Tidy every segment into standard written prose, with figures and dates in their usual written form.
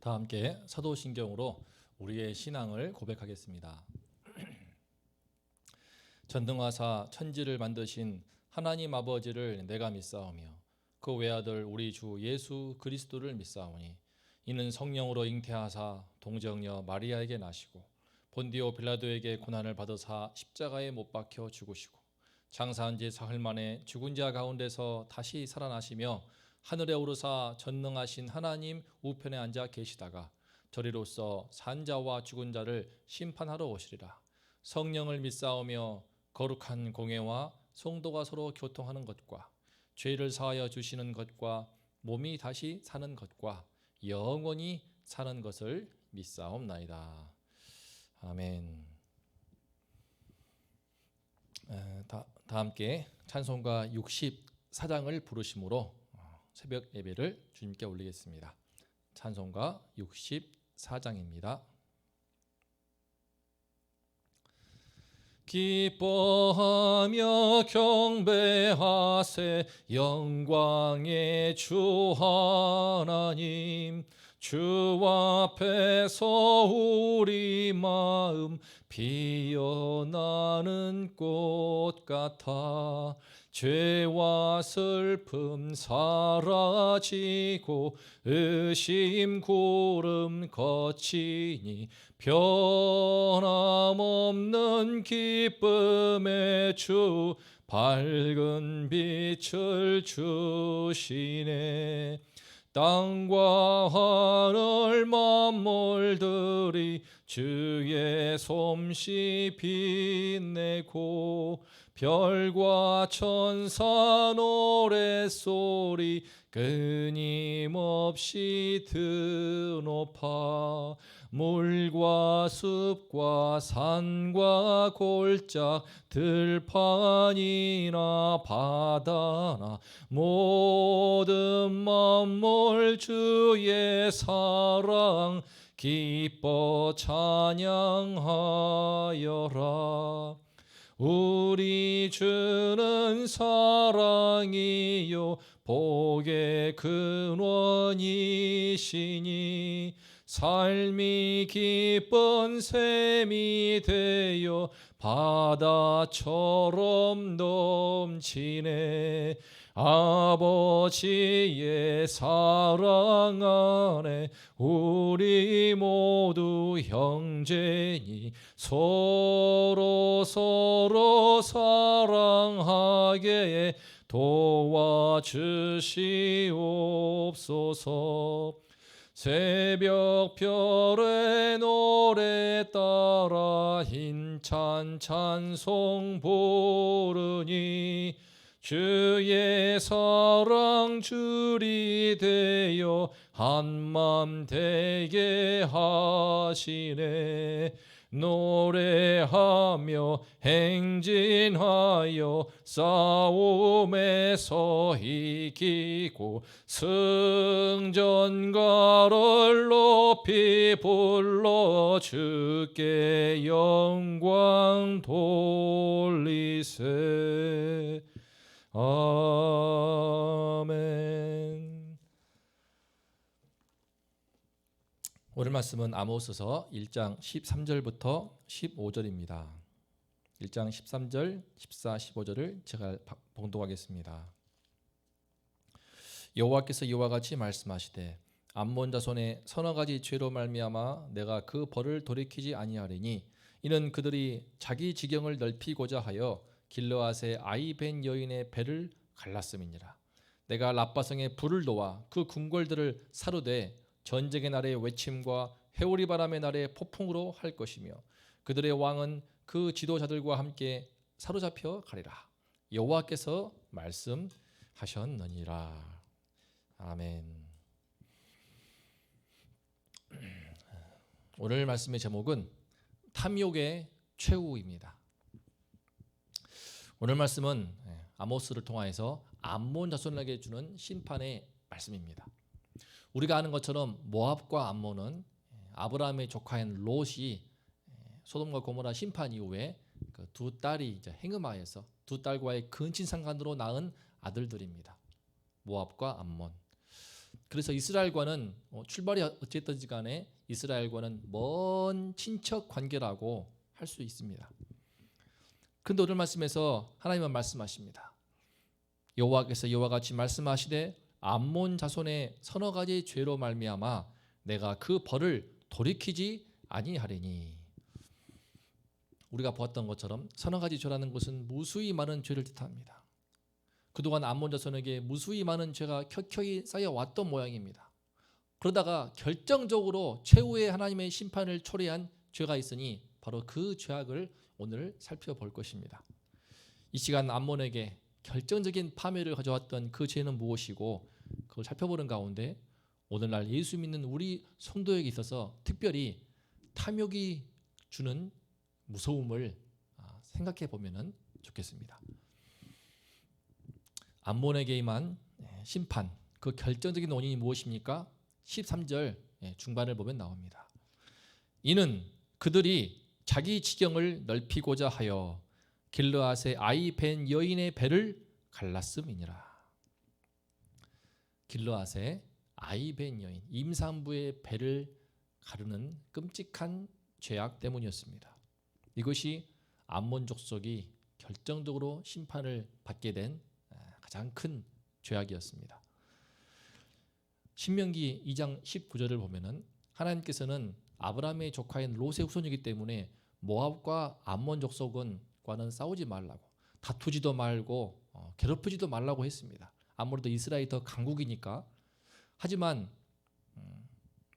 다 함께 사도신경으로 우리의 신앙을 고백하겠습니다. 전능하사 천지를 만드신 하나님 아버지를 내가 믿사오며 그 외아들 우리 주 예수 그리스도를 믿사오니 이는 성령으로 잉태하사 동정녀 마리아에게 나시고 본디오 빌라도에게 고난을 받으사 십자가에 못 박혀 죽으시고 장사한 지 사흘 만에 죽은 자 가운데서 다시 살아나시며 하늘에 오르사 전능하신 하나님 우편에 앉아 계시다가 저리로서 산 자와 죽은 자를 심판하러 오시리라. 성령을 믿사오며 거룩한 공회와 성도가 서로 교통하는 것과 죄를 사하여 주시는 것과 몸이 다시 사는 것과 영원히 사는 것을 믿사옵나이다. 아멘. 다 함께 찬송가 64장을 부르심으로 새벽 예배를 주님께 올리겠습니다. 찬송가 64장입니다. 기뻐하며 경배하세 영광의 주 하나님, 주 앞에서 우리 마음 피어나는 꽃 같아 죄와 슬픔 사라지고 의심 구름 거치니 변함없는 기쁨의 주 밝은 빛을 주시네. 땅과 하늘 만물들이 주의 솜씨 빛내고 별과 천사 노랫소리 끊임없이 드높아 물과 숲과 산과 골짝 들판이나 바다나 모든 만물 주의 사랑 기뻐 찬양하여라. 우리 주는 사랑이요 복의 근원이시니 삶이 기쁜 샘이 되어 바다처럼 넘치네. 아버지의 사랑 안에 우리 모두 형제니 서로 사랑하게 도와주시옵소서. 새벽별의 노래 따라 힘찬 찬송 부르니 주의 사랑 줄이 되어 한맘 되게 하시네. 노래하며 행진하여 싸움에서 이기고 승전가를 높이 불러 주께 영광 돌리세. 아멘. 오늘 말씀은 아모스서 1장 13절부터 15절입니다. 1장 13절, 14, 15절을 제가 봉독하겠습니다. 여호와께서 이와 같이 말씀하시되 암몬 자손의 서너 가지 죄로 말미암아 내가 그 벌을 돌이키지 아니하리니 이는 그들이 자기 지경을 넓히고자 하여 길르앗의 아이 벤 여인의 배를 갈랐음이니라. 내가 라빠성에 불을 놓아 그 궁궐들을 사르되 전쟁의 날의 외침과 회오리 바람의 날의 폭풍으로 할 것이며 그들의 왕은 그 지도자들과 함께 사로잡혀 가리라. 여호와께서 말씀하셨느니라. 아멘. 오늘 말씀의 제목은 탐욕의 최후입니다. 오늘 말씀은 아모스를 통하여서 암몬 자손에게 주는 심판의 말씀입니다. 우리가 아는 것처럼 모압과 암몬은 아브라함의 조카인 롯이 소돔과 고모라 심판 이후에 그 두 딸이 이제 행음하여서 두 딸과의 근친상간으로 낳은 아들들입니다. 모압과 암몬. 그래서 이스라엘과는 출발이 어쨌든지 간에 이스라엘과는 먼 친척 관계라고 할 수 있습니다. 그런데 오늘 말씀에서 하나님은 말씀하십니다. 여호와께서 이와 같이 말씀하시되 암몬 자손의 서너 가지 죄로 말미암아 내가 그 벌을 돌이키지 아니하리니. 우리가 보았던 것처럼 서너 가지 죄라는 것은 무수히 많은 죄를 뜻합니다. 그동안 암몬 자손에게 무수히 많은 죄가 켜켜이 쌓여왔던 모양입니다. 그러다가 결정적으로 최후의 하나님의 심판을 초래한 죄가 있으니 바로 그 죄악을 오늘 살펴볼 것입니다. 이 시간 암몬에게 결정적인 파멸을 가져왔던 그 죄는 무엇이고 그걸 살펴보는 가운데 오늘날 예수 믿는 우리 성도에게 있어서 특별히 탐욕이 주는 무서움을 생각해 보면 좋겠습니다. 암몬에게 임한 심판, 그 결정적인 원인이 무엇입니까? 13절 중반을 보면 나옵니다. 이는 그들이 자기 지경을 넓히고자 하여 길르앗의 아이 벤 여인의 배를 갈랐음이니라. 길르앗의 아이 벤 여인, 임산부의 배를 가르는 끔찍한 죄악 때문이었습니다. 이것이 암몬 족속이 결정적으로 심판을 받게 된 가장 큰 죄악이었습니다. 신명기 2장 19절을 보면은 하나님께서는 아브라함의 조카인 롯의 후손이기 때문에 모압과 암몬 족속과는 싸우지 말라고, 다투지도 말고 괴롭히지도 말라고 했습니다. 아무래도 이스라엘이 더 강국이니까. 하지만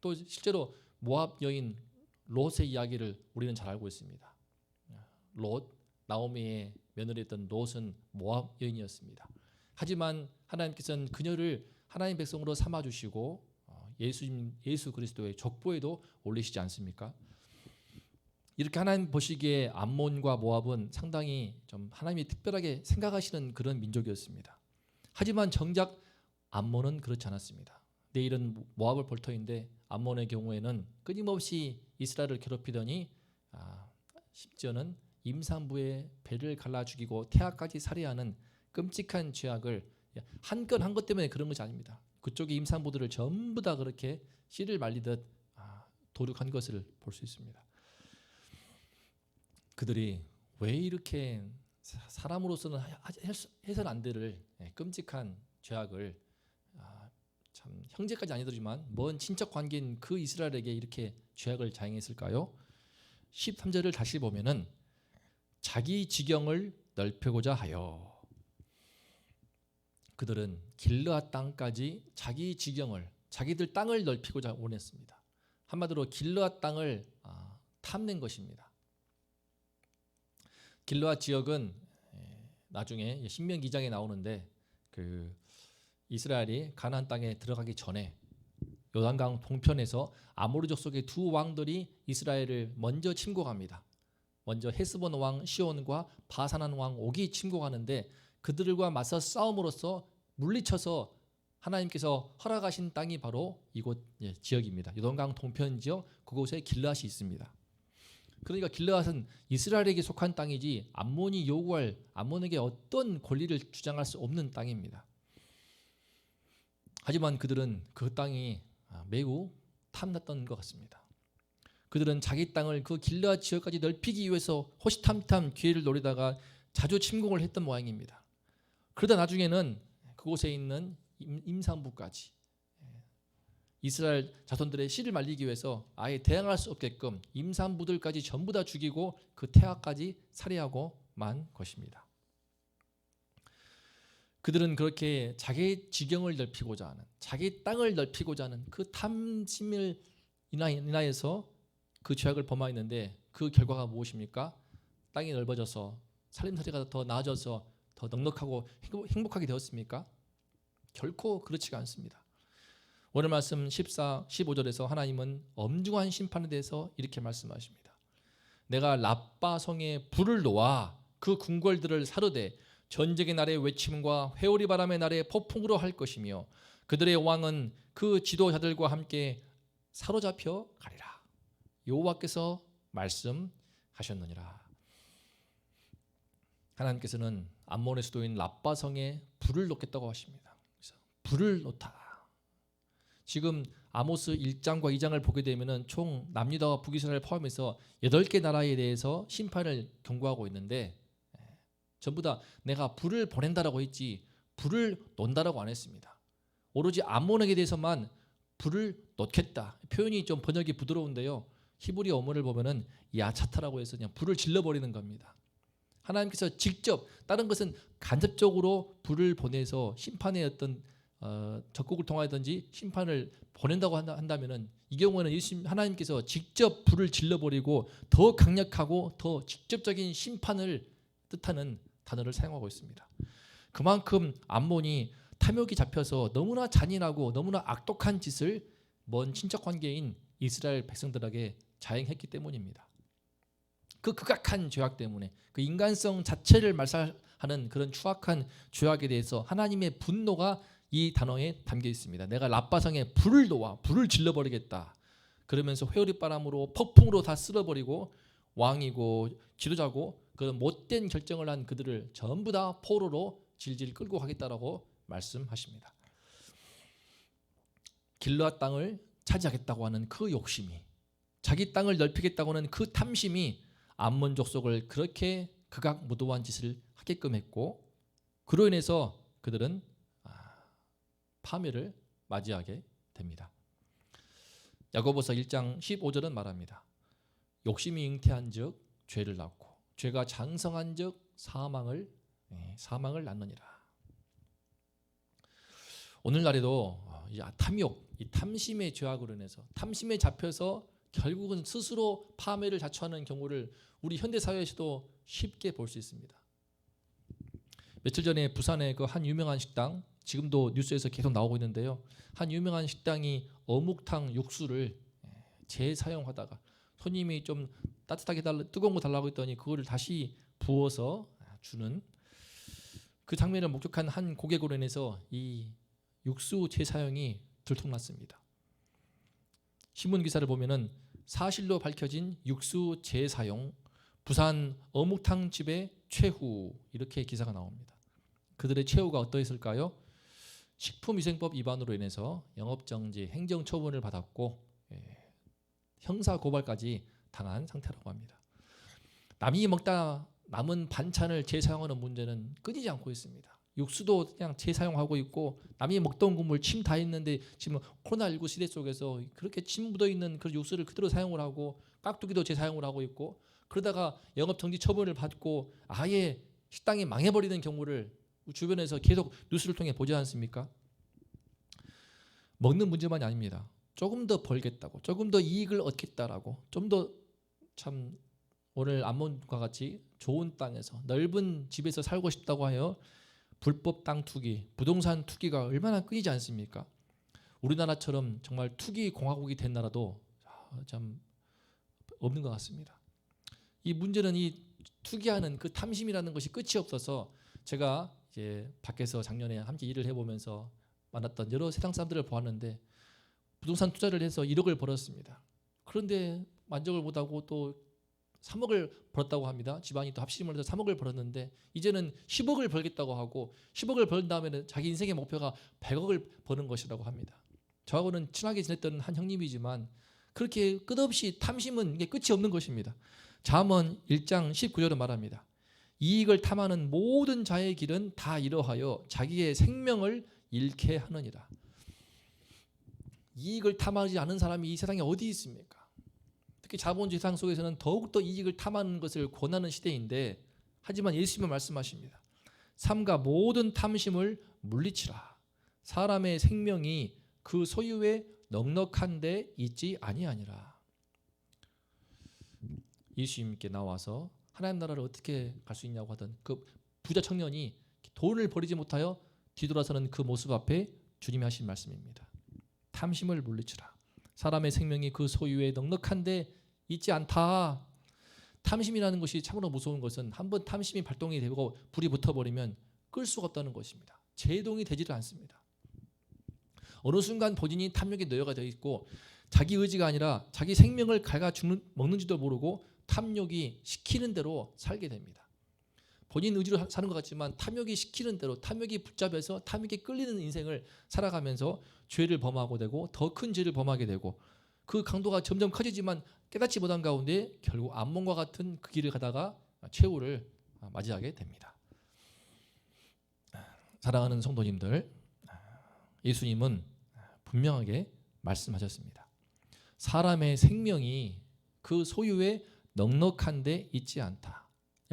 또 실제로 모압 여인 롯의 이야기를 우리는 잘 알고 있습니다. 롯, 나오미의 며느리였던 롯은 모압 여인이었습니다. 하지만 하나님께서는 그녀를 하나님 백성으로 삼아주시고 예수 그리스도의 족보에도 올리시지 않습니까? 이렇게 하나님 보시기에 암몬과 모압은 상당히 좀 하나님이 특별하게 생각하시는 그런 민족이었습니다. 하지만 정작 암몬은 그렇지 않았습니다. 내일은 모압을 볼 터인데 암몬의 경우에는 끊임없이 이스라엘을 괴롭히더니 심지어는 임산부의 배를 갈라 죽이고 태아까지 살해하는 끔찍한 죄악을 한 건 한 것 때문에 그런 것이 아닙니다. 그쪽의 임산부들을 전부 다 그렇게 씨를 말리듯 도륙한 것을 볼 수 있습니다. 그들이 왜 이렇게 사람으로서는 해서는 안 될 끔찍한 죄악을 참 형제까지 아니더지만 먼 친척 관계인 그 이스라엘에게 이렇게 죄악을 자행했을까요? 13절을 다시 보면은 자기 지경을 넓히고자 하여 그들은 길르앗 땅까지 자기 지경을, 자기들 땅을 넓히고자 원했습니다. 한마디로 길르앗 땅을 탐낸 것입니다. 길르앗 지역은 나중에 신명기 2장에 나오는데 그 이스라엘이 가나안 땅에 들어가기 전에 요단강 동편에서 아모리 족속의 두 왕들이 이스라엘을 먼저 침공합니다. 먼저 헤스본 왕 시온과 바산한 왕 옥이 침공하는데 그들과 맞서 싸움으로써 물리쳐서 하나님께서 허락하신 땅이 바로 이곳 지역입니다. 요단강 동편 지역, 그곳에 길르앗이 있습니다. 그러니까 길르앗은 이스라엘에게 속한 땅이지 암몬이 요구할, 암몬에게 어떤 권리를 주장할 수 없는 땅입니다. 하지만 그들은 그 땅이 매우 탐났던 것 같습니다. 그들은 자기 땅을 그 길르앗 지역까지 넓히기 위해서 호시탐탐 기회를 노리다가 자주 침공을 했던 모양입니다. 그러다 나중에는 그곳에 있는 임산부까지 이스라엘 자손들의 씨를 말리기 위해서 아예 대항할 수 없게끔 임산부들까지 전부 다 죽이고 그 태아까지 살해하고 만 것입니다. 그들은 그렇게 자기 지경을 넓히고자 하는, 자기 땅을 넓히고자 하는 그 탐심을 인하여서 그 죄악을 범하였는데 그 결과가 무엇입니까? 땅이 넓어져서 살림살이가 더 나아져서 더 넉넉하고 행복하게 되었습니까? 결코 그렇지가 않습니다. 오늘 말씀 14, 15절에서 하나님은 엄중한 심판에 대해서 이렇게 말씀하십니다. 내가 라빠 성에 불을 놓아 그 궁궐들을 사르되 전쟁의 날의 외침과 회오리 바람의 날의 폭풍으로 할 것이며 그들의 왕은 그 지도자들과 함께 사로잡혀 가리라. 여호와께서 말씀하셨느니라. 하나님께서는 암몬의 수도인 라빠 성에 불을 놓겠다고 하십니다. 그래서 불을 놓다. 지금 아모스 1장과 2장을 보게 되면은 총 남유다와 북이스라엘 포함해서 8개 나라에 대해서 심판을 경고하고 있는데 전부 다 내가 불을 보낸다라고 했지 불을 논다라고 안 했습니다. 오로지 암몬에게 대해서만 불을 놓겠다. 표현이 좀 번역이 부드러운데요. 히브리 어문을 보면은 야차타라고 해서 그냥 불을 질러버리는 겁니다. 하나님께서 직접, 다른 것은 간접적으로 불을 보내서 심판의 어떤 적국을 통하든지 심판을 보낸다고 한다면은 이 경우에는 하나님께서 직접 불을 질러버리고 더 강력하고 더 직접적인 심판을 뜻하는 단어를 사용하고 있습니다. 그만큼 암몬이 탐욕이 잡혀서 너무나 잔인하고 너무나 악독한 짓을 먼 친척 관계인 이스라엘 백성들에게 자행했기 때문입니다. 그 극악한 죄악 때문에 그 인간성 자체를 말살하는 그런 추악한 죄악에 대해서 하나님의 분노가 이 단어에 담겨 있습니다. 내가 라빠성에 불을 놓아 불을 질러버리겠다. 그러면서 회오리바람으로 폭풍으로 다 쓸어버리고 왕이고 지도자고 그런 못된 결정을 한 그들을 전부 다 포로로 질질 끌고 가겠다라고 말씀하십니다. 길르앗 땅을 차지하겠다고 하는 그 욕심이, 자기 땅을 넓히겠다고 하는 그 탐심이 암몬 족속을 그렇게 극악무도한 짓을 하게끔 했고, 그로 인해서 그들은 파멸을 맞이하게 됩니다. 야고보서 1장 15절은 말합니다. 욕심이 잉태한즉 죄를 낳고 죄가 장성한즉 사망을 낳느니라. 오늘날에도 이 탐욕, 이 탐심의 죄악으로 인해서 탐심에 잡혀서 결국은 스스로 파멸을 자초하는 경우를 우리 현대 사회에서도 쉽게 볼 수 있습니다. 며칠 전에 부산의 그 한 유명한 식당, 지금도 뉴스에서 계속 나오고 있는데요. 한 유명한 식당이 어묵탕 육수를 재사용하다가 손님이 좀 따뜻하게 뜨거운 거 달라고 했더니 그거를 다시 부어서 주는 그 장면을 목격한 한 고객으로 인해서 이 육수 재사용이 들통났습니다. 신문 기사를 보면은 사실로 밝혀진 육수 재사용, 부산 어묵탕 집의 최후, 이렇게 기사가 나옵니다. 그들의 최후가 어떠했을까요? 식품위생법 위반으로 인해서 영업정지, 행정처분을 받았고 형사고발까지 당한 상태라고 합니다. 남이 먹다 남은 반찬을 재사용하는 문제는 끊이지 않고 있습니다. 육수도 그냥 재사용하고 있고, 남이 먹던 국물 침 다 있는데 지금 코로나19 시대 속에서 그렇게 침 묻어있는 그 육수를 그대로 사용을 하고, 깍두기도 재사용을 하고 있고, 그러다가 영업정지 처분을 받고 아예 식당이 망해버리는 경우를 주변에서 계속 뉴스를 통해 보지 않습니까? 먹는 문제만이 아닙니다. 조금 더 벌겠다고, 조금 더 이익을 얻겠다라고, 좀 더 참 오늘 암몬과 같이 좋은 땅에서 넓은 집에서 살고 싶다고 하여 불법 땅 투기, 부동산 투기가 얼마나 끊이지 않습니까? 우리나라처럼 정말 투기 공화국이 된 나라도 참 없는 것 같습니다. 이 문제는 이 투기하는 그 탐심이라는 것이 끝이 없어서, 제가 이제 밖에서 작년에 함께 일을 해보면서 만났던 여러 세상 사람들을 보았는데, 부동산 투자를 해서 1억을 벌었습니다. 그런데 만족을 못하고 또 3억을 벌었다고 합니다. 집안이 또 합심을 해서 3억을 벌었는데 이제는 10억을 벌겠다고 하고, 10억을 벌은 다음에는 자기 인생의 목표가 100억을 버는 것이라고 합니다. 저하고는 친하게 지냈던 한 형님이지만 그렇게 끝없이 탐심은 이게 끝이 없는 것입니다. 잠언 1장 19절은 말합니다. 이익을 탐하는 모든 자의 길은 다 이러하여 자기의 생명을 잃게 하느니라. 이익을 탐하지 않은 사람이 이 세상에 어디 있습니까? 특히 자본주의 세상 속에서는 더욱더 이익을 탐하는 것을 권하는 시대인데, 하지만 예수님은 말씀하십니다. 삼가 모든 탐심을 물리치라. 사람의 생명이 그 소유에 넉넉한 데 있지 아니하니라. 예수님께 나와서 하나님 나라를 어떻게 갈 수 있냐고 하던 그 부자 청년이 돈을 버리지 못하여 뒤돌아서는 그 모습 앞에 주님이 하신 말씀입니다. 탐심을 물리치라. 사람의 생명이 그 소유에 넉넉한 데 있지 않다. 탐심이라는 것이 참으로 무서운 것은 한번 탐심이 발동이 되고 불이 붙어버리면 끌 수가 없다는 것입니다. 제동이 되지를 않습니다. 어느 순간 본인이 탐욕의 노예가 되어 있고, 자기 의지가 아니라 자기 생명을 갈가 먹는지도 모르고 탐욕이 시키는 대로 살게 됩니다. 본인 의지로 사는 것 같지만 탐욕이 시키는 대로, 탐욕이 붙잡혀서 탐욕에 끌리는 인생을 살아가면서 죄를 범하고 되고 더 큰 죄를 범하게 되고, 그 강도가 점점 커지지만 깨닫지 못한 가운데 결국 암몬과 같은 그 길을 가다가 최후를 맞이하게 됩니다. 사랑하는 성도님들, 예수님은 분명하게 말씀하셨습니다. 사람의 생명이 그 소유에 넉넉한 데 있지 않다.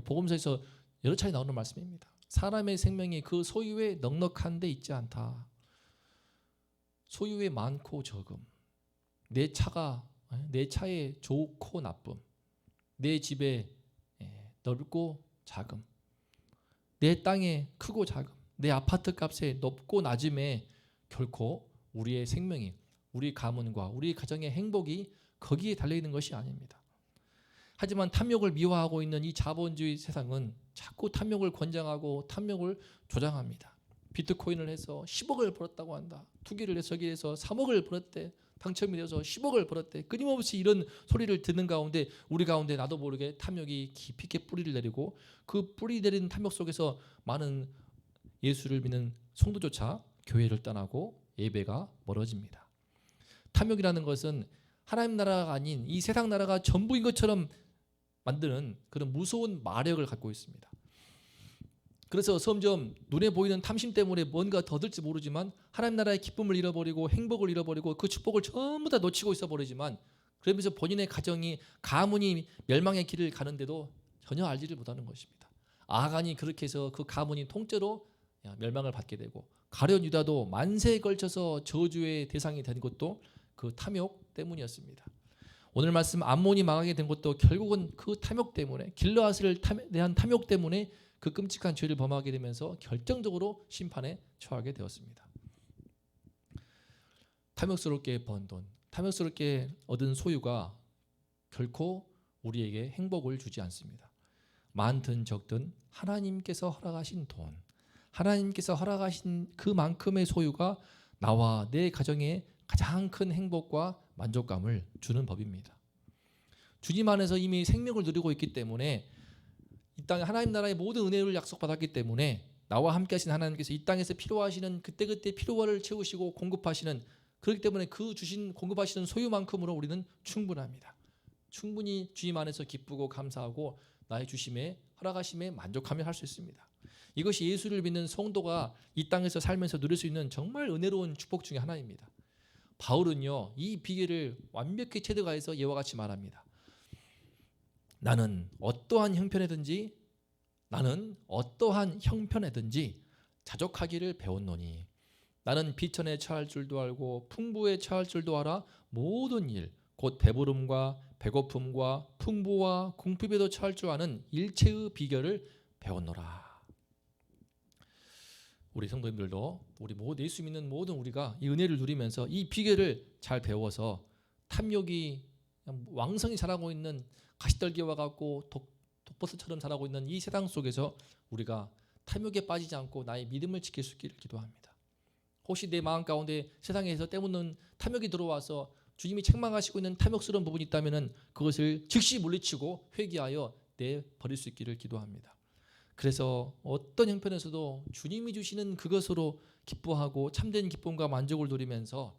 복음서에서 여러 차례 나오는 말씀입니다. 사람의 생명이 그 소유에 넉넉한 데 있지 않다. 소유의 많고 적음, 내 차에 좋고 나쁨, 내 집에 넓고 작음, 내 땅에 크고 작음, 내 아파트 값에 높고 낮음에 결코 우리의 생명이, 우리 가문과 우리 가정의 행복이 거기에 달려있는 것이 아닙니다. 하지만 탐욕을 미화하고 있는 이 자본주의 세상은 자꾸 탐욕을 권장하고 탐욕을 조장합니다. 비트코인을 해서 10억을 벌었다고 한다. 투기를 해서 저기에서 3억을 벌었대. 당첨이 되어서 10억을 벌었대. 끊임없이 이런 소리를 듣는 가운데 우리 가운데 나도 모르게 탐욕이 깊이 있게 뿌리를 내리고, 그 뿌리 내리는 탐욕 속에서 많은 예수를 믿는 성도조차 교회를 떠나고 예배가 멀어집니다. 탐욕이라는 것은 하나님 나라가 아닌 이 세상 나라가 전부인 것처럼 만드는 그런 무서운 마력을 갖고 있습니다. 그래서 점점 눈에 보이는 탐심 때문에 뭔가 더 들지 모르지만 하나님 나라의 기쁨을 잃어버리고 행복을 잃어버리고 그 축복을 전부 다 놓치고 있어 버리지만, 그러면서 본인의 가정이, 가문이 멸망의 길을 가는데도 전혀 알지를 못하는 것입니다. 아간이 그렇게 해서 그 가문이 통째로 멸망을 받게 되고, 가룟 유다도 만세에 걸쳐서 저주의 대상이 된 것도 그 탐욕 때문이었습니다. 오늘 말씀 암몬이 망하게 된 것도 결국은 그 탐욕 때문에, 길르앗을 대한 탐욕 때문에 그 끔찍한 죄를 범하게 되면서 결정적으로 심판에 처하게 되었습니다. 탐욕스럽게 번 돈, 탐욕스럽게 얻은 소유가 결코 우리에게 행복을 주지 않습니다. 많든 적든 하나님께서 허락하신 돈, 하나님께서 허락하신 그만큼의 소유가 나와 내 가정에 가장 큰 행복과 만족감을 주는 법입니다. 주님 안에서 이미 생명을 누리고 있기 때문에, 이 땅에 하나님 나라의 모든 은혜를 약속받았기 때문에 나와 함께 하신 하나님께서 이 땅에서 필요하시는 그때그때 필요를 채우시고 공급하시는, 그렇기 때문에 그 주신 공급하시는 소유만큼으로 우리는 충분합니다. 충분히 주님 안에서 기쁘고 감사하고 나의 주심에, 허락하심에 만족하며 할 수 있습니다. 이것이 예수를 믿는 성도가 이 땅에서 살면서 누릴 수 있는 정말 은혜로운 축복 중에 하나입니다. 바울은요, 이 비결을 완벽히 체득하여서 이와 같이 말합니다. 나는 어떠한 형편에든지 자족하기를 배웠노니, 나는 비천에 처할 줄도 알고 풍부에 처할 줄도 알아 모든 일, 곧 배부름과 배고픔과 풍부와 궁핍에도 처할 줄 아는 일체의 비결을 배웠노라. 우리 성도님들도, 우리 모두 예수 믿는 모든 우리가 이 은혜를 누리면서 이 비결을 잘 배워서 탐욕이 왕성히 자라고 있는 가시떨기와 같고 독버섯처럼 자라고 있는 이 세상 속에서 우리가 탐욕에 빠지지 않고 나의 믿음을 지킬 수 있기를 기도합니다. 혹시 내 마음 가운데 세상에서 때묻는 탐욕이 들어와서 주님이 책망하시고 있는 탐욕스러운 부분이 있다면 그것을 즉시 물리치고 회개하여 내버릴 수 있기를 기도합니다. 그래서 어떤 형편에서도 주님이 주시는 그것으로 기뻐하고 참된 기쁨과 만족을 누리면서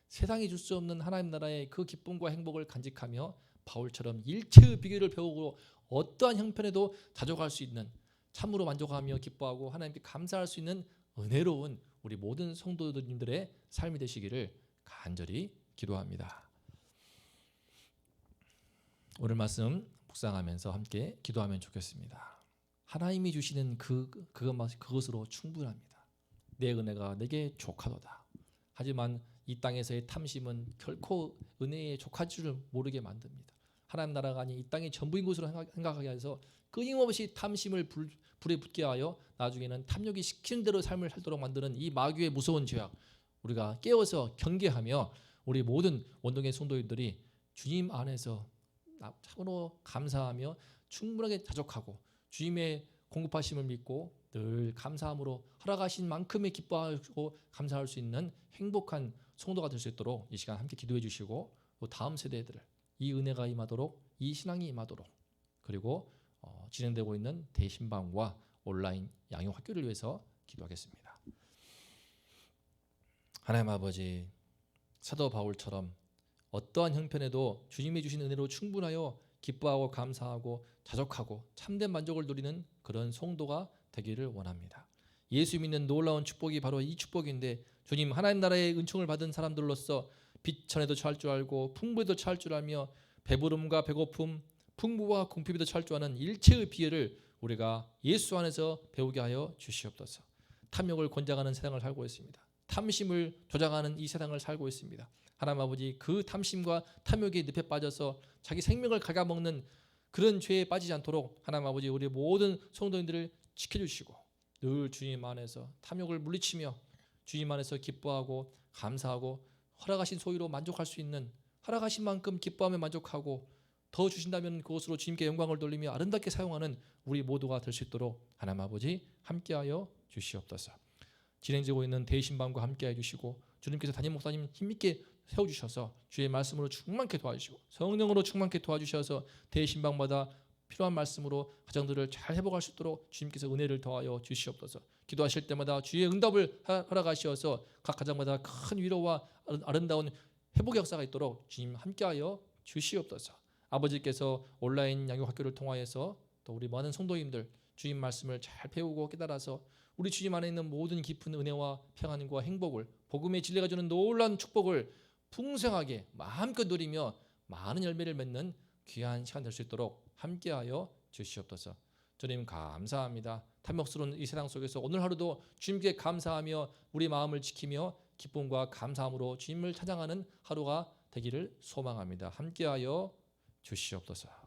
세상이 줄 수 없는 하나님 나라의 그 기쁨과 행복을 간직하며 바울처럼 일체의 비결을 배우고 어떠한 형편에도 자족할 수 있는, 참으로 만족하며 기뻐하고 하나님께 감사할 수 있는 은혜로운 우리 모든 성도님들의 삶이 되시기를 간절히 기도합니다. 오늘 말씀 묵상하면서 함께 기도하면 좋겠습니다. 하나님이 주시는 그것으로 충분합니다. 내 은혜가 내게 족하도다. 하지만 이 땅에서의 탐심은 결코 은혜에 족할 줄을 모르게 만듭니다. 하나님 나라가 아닌 이 땅의 전부인 것으로 생각하게 해서 끊임없이 탐심을 불에 붙게 하여 나중에는 탐욕이 시키는 대로 삶을 살도록 만드는 이 마귀의 무서운 죄악, 우리가 깨어서 경계하며 우리 모든 원동의 성도인들이 주님 안에서 참으로 감사하며 충분하게 자족하고 주님의 공급하심을 믿고 늘 감사함으로 허락하신 만큼의 기뻐하고 감사할 수 있는 행복한 성도가 될 수 있도록 이 시간 함께 기도해 주시고, 또 다음 세대들을 이 은혜가 임하도록, 이 신앙이 임하도록, 그리고 진행되고 있는 대신방과 온라인 양육학교를 위해서 기도하겠습니다. 하나님 아버지, 사도 바울처럼 어떠한 형편에도 주님이 주신 은혜로 충분하여 기뻐하고 감사하고 자족하고 참된 만족을 누리는 그런 성도가 되기를 원합니다. 예수 믿는 놀라운 축복이 바로 이 축복인데, 주님 하나님 나라의 은총을 받은 사람들로서 비천에도 처할 줄 알고 풍부에도 처할 줄 알며 배부름과 배고픔, 풍부와 궁핍에도 처할 줄 아는 일체의 비애를 우리가 예수 안에서 배우게 하여 주시옵소서. 탐욕을 권장하는 세상을 살고 있습니다. 탐심을 조장하는 이 세상을 살고 있습니다. 하나님 아버지, 그 탐심과 탐욕의 늪에 빠져서 자기 생명을 갉아먹는 그런 죄에 빠지지 않도록 하나님 아버지, 우리 모든 성도님들을 지켜주시고 늘 주님 안에서 탐욕을 물리치며 주님 안에서 기뻐하고 감사하고 허락하신 소유로 만족할 수 있는, 허락하신 만큼 기뻐하며 만족하고 더 주신다면 그것으로 주님께 영광을 돌리며 아름답게 사용하는 우리 모두가 될 수 있도록 하나님 아버지 함께하여 주시옵소서. 진행되고 있는 대신방과 함께해 주시고 주님께서 담임 목사님 힘있게 세워주셔서 주의 말씀으로 충만케 도와주시고 성령으로 충만케 도와주셔서 대신방마다 필요한 말씀으로 가정들을 잘 회복할 수 있도록 주님께서 은혜를 더하여 주시옵소서. 기도하실 때마다 주의 응답을 허락하시어서 각 가정마다 큰 위로와 아름다운 회복의 역사가 있도록 주님 함께하여 주시옵소서. 아버지께서 온라인 양육학교를 통하여서 또 우리 많은 성도님들 주님 말씀을 잘 배우고 깨달아서 우리 주님 안에 있는 모든 깊은 은혜와 평안과 행복을, 복음의 진리가 주는 놀라운 축복을 풍성하게 마음껏 누리며 많은 열매를 맺는 귀한 시간 될 수 있도록 함께하여 주시옵소서. 주님 감사합니다. 탐욕스러운 이 세상 속에서 오늘 하루도 주님께 감사하며 우리 마음을 지키며 기쁨과 감사함으로 주님을 찬양하는 하루가 되기를 소망합니다. 함께하여 주시옵소서.